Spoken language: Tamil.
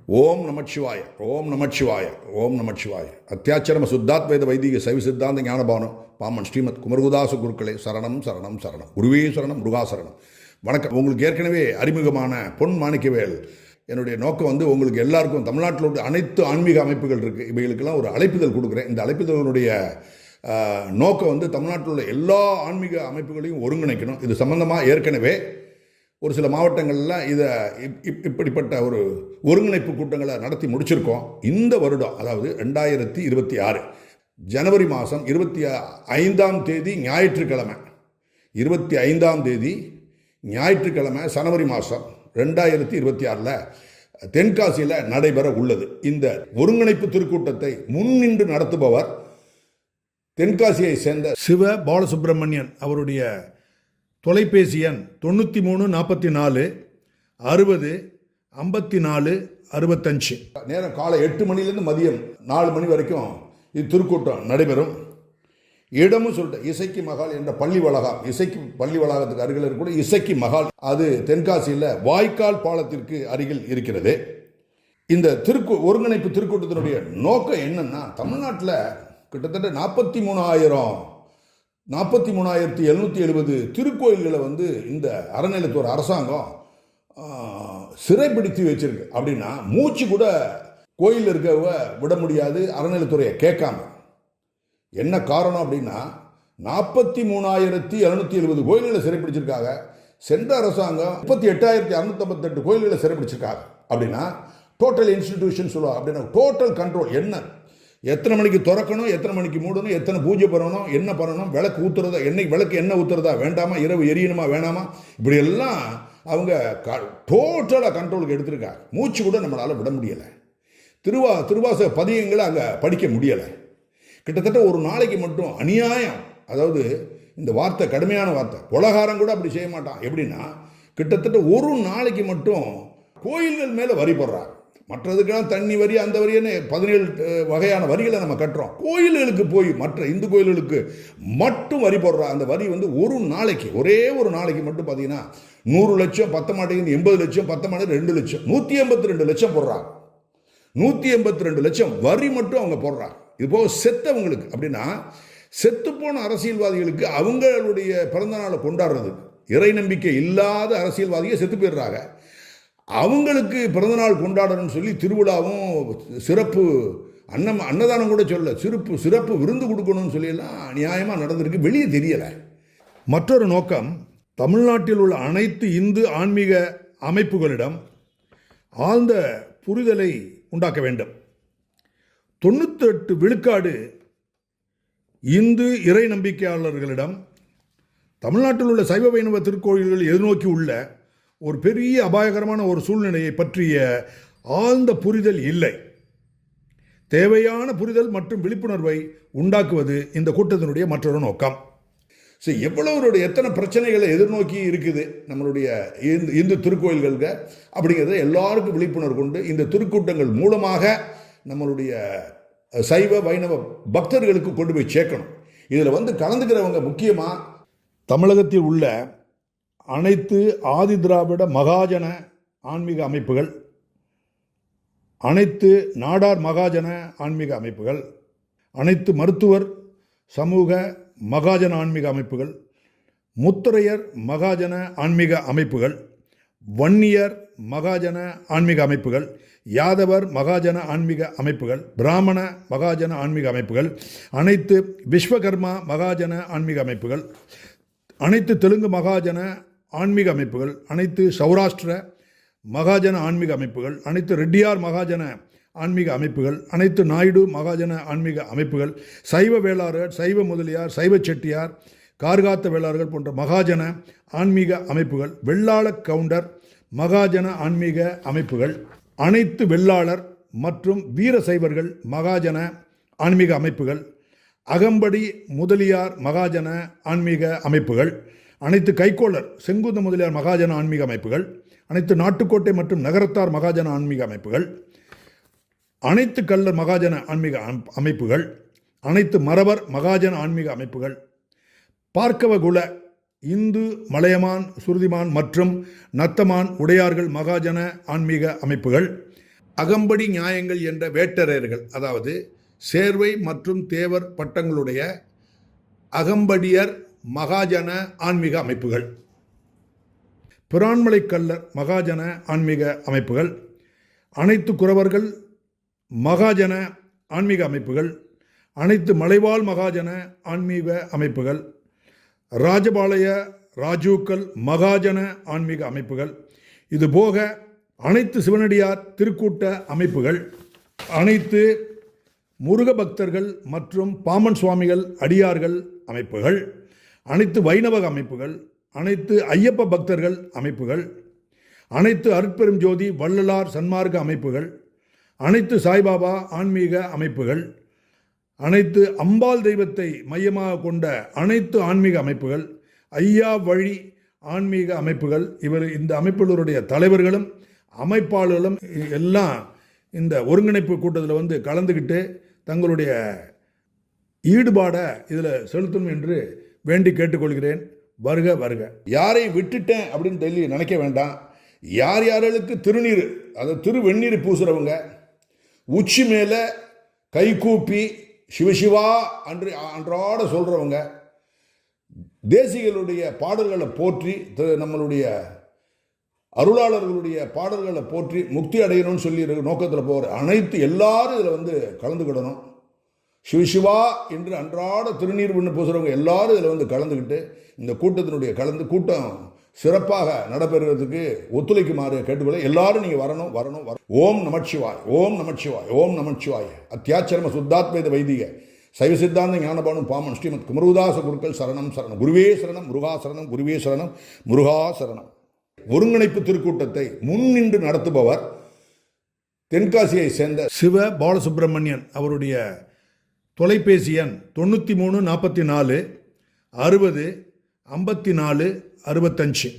ஓம் நமச்சிவாய ஓம் நமச்சிவாய ஓம் நமச்சிவாய அத்தியாச்சரம சுத்தாத்வைத வைதிக சைவ சித்தாந்த ஞானபானம் பாமன் ஸ்ரீமத் குமரகுதாச குருக்களே சரணம் சரணம் சரணம் குருவே சரணம் முருகாசரணம். வணக்கம். உங்களுக்கு ஏற்கனவே அறிமுகமான பொன் மாணிக்கவேல். என்னுடைய நோக்கம் உங்களுக்கு எல்லாருக்கும் தமிழ்நாட்டில் உள்ள அனைத்து ஆன்மீக அமைப்புகள் இருக்குது, இவைகளுக்கெல்லாம் ஒரு அழைப்புதல் கொடுக்குறேன். இந்த அழைப்புதலுடைய நோக்கம் தமிழ்நாட்டில் உள்ள எல்லா ஆன்மீக அமைப்புகளையும் ஒருங்கிணைக்கணும். இது சம்பந்தமாக ஏற்கனவே ஒரு சில மாவட்டங்களில் இதை இப்படிப்பட்ட ஒரு ஒருங்கிணைப்பு கூட்டங்களை நடத்தி முடிச்சிருக்கோம். இந்த வருடம், அதாவது 2026 ஜனவரி மாதம் 25ஆம் தேதி ஞாயிற்றுக்கிழமை, 25ஆம் தேதி ஞாயிற்றுக்கிழமை ஜனவரி மாதம் 2026 தென்காசியில் நடைபெற உள்ளது. இந்த ஒருங்கிணைப்பு திருக்கூட்டத்தை முன்னின்று நடத்துபவர் தென்காசியை சேர்ந்த சிவ பாலசுப்ரமணியன். அவருடைய தொலைபேசி எண் 93 44 60 54 65. நேரம் காலை 8 மணிலேருந்து மதியம் 4 மணி வரைக்கும் இது திருக்கூட்டம் நடைபெறும். இடமும் சொல்லிட்டு இசைக்கு மகால் என்ற பள்ளி வளாகம், இசைக்கு பள்ளி வளாகத்துக்கு அருகில் இருக்கக்கூடிய இசைக்கு மகால், அது தென்காசியில் வாய்க்கால் பாலத்திற்கு அருகில் இருக்கிறது. இந்த ஒருங்கிணைப்பு திருக்கூட்டத்தினுடைய நோக்கம் என்னன்னா, தமிழ்நாட்டில் கிட்டத்தட்ட 43,770 திருக்கோயில்களை இந்த அறநிலையத்துறை அரசாங்கம் சிறைப்பிடித்து வச்சிருக்கு. அப்படின்னா மூச்சு கூட கோயில் இருக்கவ விட முடியாது அறநிலையத்துறையை கேட்காம. என்ன காரணம் அப்படின்னா, 43,770 கோயில்களை சிறைப்பிடிச்சிருக்காங்க. சென்ற அரசாங்கம் 38,658 கோயில்களை சிறைப்பிடிச்சிருக்காங்க. அப்படின்னா டோட்டல் இன்ஸ்டிடியூஷன் சொல்லுவாங்க. அப்படின்னா டோட்டல் கண்ட்ரோல் என்ன, எத்தனை மணிக்கு திறக்கணும், எத்தனை மணிக்கு மூடணும், எத்தனை பூஜை பண்ணணும், என்ன பண்ணணும், விளக்கு ஊற்றுறதா, விளக்கு என்ன ஊற்றுறதா வேண்டாமா, இரவு எரியணுமா வேணாமா, இப்படி எல்லாம் அவங்க டோட்டலாக கண்ட்ரோலுக்கு எடுத்திருக்காங்க. மூச்சு கூட நம்மளால் விட முடியலை. திருவாசக பதியங்களை அங்கே படிக்க முடியலை. கிட்டத்தட்ட ஒரு நாளைக்கு மட்டும் அநியாயம், அதாவது இந்த வார்த்தை கடுமையான வார்த்தை, உலகாரம் கூட அப்படி செய்ய மாட்டான். எப்படின்னா கிட்டத்தட்ட ஒரு நாளைக்கு மட்டும் கோயில்கள் மேலே வரி போடுறாங்க. மற்றதுக்கெல்லாம் தண்ணி வரி, அந்த வரின்னு 17 வகையான வரிகளை நம்ம கட்டுறோம். கோயில்களுக்கு போய் மற்ற இந்து கோயில்களுக்கு மட்டும் வரி போடுறோம். அந்த வரி ஒரு நாளைக்கு, ஒரே ஒரு நாளைக்கு மட்டும் பார்த்தீங்கன்னா 100 லட்சம், 10 மாட்டேங்குது 80 லட்சம், 10 மாட்டேங்குது 2 லட்சம், 182 லட்சம் போடுறாங்க. 182 லட்சம் வரி மட்டும் அவங்க போடுறாங்க. இது போக செத்தவங்களுக்கு, அப்படின்னா செத்துப்போன அரசியல்வாதிகளுக்கு அவங்களுடைய பிறந்த நாளை கொண்டாடுறதுக்கு, இறை நம்பிக்கை இல்லாத அரசியல்வாதிகள் செத்து போயிடுறாங்க. அவங்களுக்கு பிறந்தநாள் கொண்டாடணும்னு சொல்லி திருவிழாவும் சிறப்பு அன்னதானம் கூட சொல்ல, சிறப்பு விருந்து கொடுக்கணும்னு சொல்லியெல்லாம் நியாயமாக நடந்திருக்கு. வெளியே தெரியலை. மற்றொரு நோக்கம், தமிழ்நாட்டில் உள்ள அனைத்து இந்து ஆன்மீக அமைப்புகளிடம் ஆழ்ந்த புரிதலை உண்டாக்க வேண்டும். 98 விழுக்காடு இந்து இறை நம்பிக்கையாளர்களிடம் தமிழ்நாட்டில் உள்ள சைவ வைணவ திருக்கோயில்கள் எதிர்நோக்கி உள்ள ஒரு பெரிய அபாயகரமான ஒரு சூழ்நிலையை பற்றிய ஆழ்ந்த புரிதல் இல்லை. தேவையான புரிதல் மற்றும் விழிப்புணர்வை உண்டாக்குவது இந்த கூட்டத்தினுடைய மற்றொரு நோக்கம். எவ்வளவு எத்தனை பிரச்சனைகளை எதிர்நோக்கி இருக்குது நம்மளுடைய இந்து திருக்கோயில்களுக்கு, அப்படிங்கிறத எல்லாருக்கும் விழிப்புணர்வு கொண்டு இந்த திருக்கூட்டங்கள் மூலமாக நம்மளுடைய சைவ வைணவ பக்தர்களுக்கு கொண்டு போய் சேர்க்கணும். இதில் கலந்துக்கிறவங்க முக்கியமாக தமிழகத்தில் உள்ள அனைத்து ஆதி திராவிட மகாஜன ஆன்மீக அமைப்புகள், அனைத்து நாடார் மகாஜன ஆன்மீக அமைப்புகள், அனைத்து மருத்துவர் சமூக மகாஜன ஆன்மீக அமைப்புகள், முத்தரையர் மகாஜன ஆன்மீக அமைப்புகள், வன்னியர் மகாஜன ஆன்மீக அமைப்புகள், யாதவர் மகாஜன ஆன்மீக அமைப்புகள், பிராமண மகாஜன ஆன்மீக அமைப்புகள், அனைத்து விஸ்வகர்மா மகாஜன ஆன்மீக அமைப்புகள், அனைத்து தெலுங்கு மகாஜன ஆன்மீக அமைப்புகள், அனைத்து சௌராஷ்டிர மகாஜன ஆன்மீக அமைப்புகள், அனைத்து ரெட்டியார் மகாஜன ஆன்மீக அமைப்புகள், அனைத்து நாயுடு மகாஜன ஆன்மீக அமைப்புகள், சைவ வேளாளர், சைவ முதலியார், சைவ செட்டியார், கார்காத்த வேளாளர்கள் போன்ற மகாஜன ஆன்மீக அமைப்புகள், வெள்ளாள கவுண்டர் மகாஜன ஆன்மீக அமைப்புகள், அனைத்து வெள்ளாளர் மற்றும் வீர சைவர்கள் மகாஜன ஆன்மீக அமைப்புகள், அகம்படி முதலியார் மகாஜன ஆன்மீக அமைப்புகள், அனைத்து கைக்கோளர் செங்குந்த முதலியார் மகாஜன ஆன்மீக அமைப்புகள், அனைத்து நாட்டுக்கோட்டை மற்றும் நகரத்தார் மகாஜன ஆன்மீக அமைப்புகள், அனைத்து கள்ளர் மகாஜன ஆன்மீக அமைப்புகள், அனைத்து மறவர் மகாஜன ஆன்மீக அமைப்புகள், பார்க்கவகுல இந்து மலையமான் சுருதிமான் மற்றும் நத்தமான் உடையார்கள் மகாஜன ஆன்மீக அமைப்புகள், அகம்படி நியாயங்கள் என்ற வேட்டரையர்கள், அதாவது சேர்வை மற்றும் தேவர் பட்டங்களுடைய அகம்படியர் மகாஜன ஆன்மீக அமைப்புகள், பிரான்மலை கல்லர் மகாஜன ஆன்மீக அமைப்புகள், அனைத்து குறவர்கள் மகாஜன ஆன்மீக அமைப்புகள், அனைத்து மலைவாழ் மகாஜன ஆன்மீக அமைப்புகள், ராஜபாளைய ராஜூக்கள் மகாஜன ஆன்மீக அமைப்புகள், இதுபோக அனைத்து சிவனடியார் திருக்கூட்ட அமைப்புகள், அனைத்து முருக பக்தர்கள் மற்றும் பாமன் சுவாமிகள் அடியார்கள் அமைப்புகள், அனைத்து வைணவ அமைப்புகள், அனைத்து ஐயப்ப பக்தர்கள் அமைப்புகள், அனைத்து அருட்பெரும் ஜோதி வள்ளலார் சன்மார்க்க அமைப்புகள், அனைத்து சாய்பாபா ஆன்மீக அமைப்புகள், அனைத்து அம்பாள் தெய்வத்தை மையமாக கொண்ட அனைத்து ஆன்மீக அமைப்புகள், ஐயா வழி ஆன்மீக அமைப்புகள், இந்த அமைப்புகளுடைய தலைவர்களும் அமைப்பாளர்களும் எல்லாம் இந்த ஒருங்கிணைப்பு கூட்டத்தில் கலந்துக்கிட்டு தங்களுடைய ஈடுபாடை இதில் செலுத்தணும் என்று வேண்டி கேட்டுக்கொள்கிறேன். வருக வருக. யாரையும் விட்டுட்டேன் அப்படின்னு நினைக்க வேண்டாம். யார் யார்களுக்கு திருநீர், அதாவது திருவெந்நீர் பூசுகிறவங்க, உச்சி மேலே கைகூப்பி சிவசிவா அன்றாட சொல்கிறவங்க, தேசிகளுடைய பாடல்களை போற்றி, நம்மளுடைய அருளாளர்களுடைய பாடல்களை போற்றி முக்தி அடையணும்னு சொல்லி நோக்கத்தில் போகிற அனைத்து எல்லாரும் இதில் கலந்துக்கிடணும். சிவசிவா என்று அன்றாட திருநீர் பண்ணி பூசுகிறவங்க எல்லாரும் இதில் கலந்துக்கிட்டு இந்த கூட்டத்தினுடைய கூட்டம் சிறப்பாக நடைபெறுவதற்கு ஒத்துழைக்குமாறு கேட்டுக்கொள்ள எல்லாரும் நீங்கள் வரணும். ஓம் நமச்சிவாய், ஓம் நமச்சிவாய், ஓம் நமச்சிவாய். அத்தியாச்சரம சுத்தாத்வைத வைதிக சைவ சித்தாந்த ஞானபானும் பாமன் ஸ்ரீமத் குமரதாச குருக்கள் சரணம் சரணம். குருவே சரணம், முருகா சரணம், குருவே சரணம், முருகா சரணம். ஒருங்கிணைப்பு திருக்கூட்டத்தை முன்னின்று நடத்துபவர் தென்காசியை சேர்ந்த சிவ பாலசுப்ரமணியன். அவருடைய தொலைபேசி எண் 93 44 60 54 65.